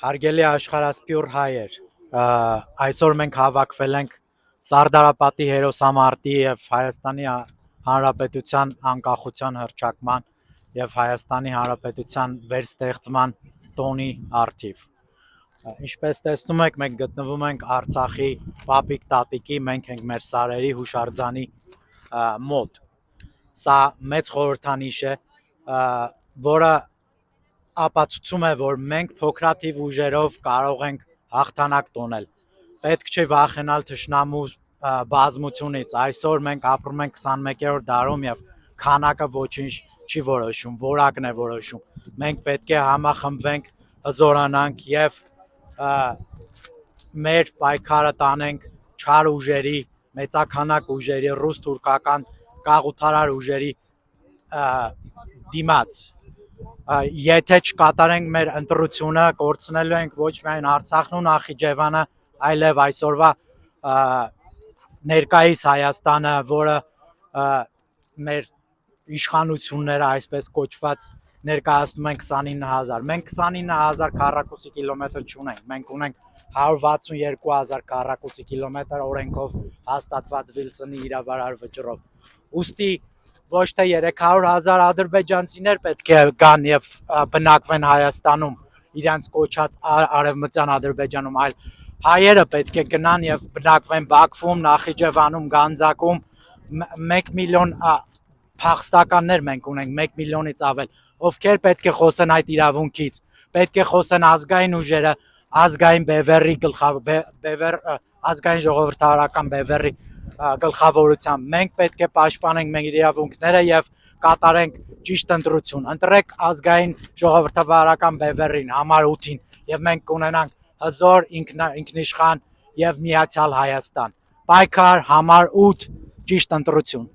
Հարգելի աշխարհասփյուռ հայեր, այսօր մենք հավաքվել ենք Սարդարապատի հերոսամարտի եւ Հայաստանի Հանրապետության անկախության հռչակման եւ Հայաստանի Հանրապետության վերստեղծման տոնի առթիվ։ Ինչպես տեսնում եք, մենք գտնվում ենք Արցախի Պապիկ տատիկի, մենք ենք մեր սարերի հուշարձանի մոտ։ Սա մեծ խորհրդանիշ է, որը ապացուցում է, որ մենք փոքրաթիվ ուժերով կարող ենք հաղթանակ տոնել։ Պետք չէ վախենալ թշնամու բազմությունից։ Այսօր մենք ապրում ենք 21-րդ դարում եւ քանակը ոչինչ չի որոշում, որակն է որոշում։ Մենք պետք է համախմբվենք, հզորանանք եւ մեր պայքարը տանենք չար ուժերի, մեծաքանակ ուժերի, ռուս-թուրքական գաղութարար ուժերի դիմաց։ Եթե չկատարենք մեր ընտրությունը, կորցնելու ենք ոչ միայն Արցախն ու Նախիջևանը, այլև այսօրվա ներկայիս Հայաստանը, որը մեր իշխանությունները, այսպես կոչված, ներկայացնում են 29,000։ Մենք 29,000 քառակուսի կիլոմետր չունենք, մենք ունենք 162,000 քառակուսի կիլոմետր օրենքով հաստատված Վիլսոնի իրավարար վճռով։ Ուստի ոչ թե 300,000 ադրբեջանցիներ պետք է գան եւ բնակվեն Հայաստանում, իրենց կոչած արևմտյան Ադրբեջանում, այլ հայերը պետք է գնան եւ բնակվեն Բաքվում, Նախիջևանում, Գանձակում։ 1 միլիոն փախստականներ մենք ունենք, 1 միլիոնից ավել, ովքեր պետք է խոսեն այդ իրավունքից, պետք է խոսեն ազգային ուժերը, ազգային բևեռի ազգային ժողովրդավարական բևեռի գլխավորությամբ։ Մենք պետք է պաշտպանենք մեր իրավունքները եւ կատարենք ճիշտ ընտրություն։ Ընտրեք ազգային ժողովրդավարական բևեռին համար 8-ին եւ մենք կունենանք հզոր, ինքնիշխան եւ միացյալ Հայաստան։ Պայքար համար 8, ճիշտ ընտրություն։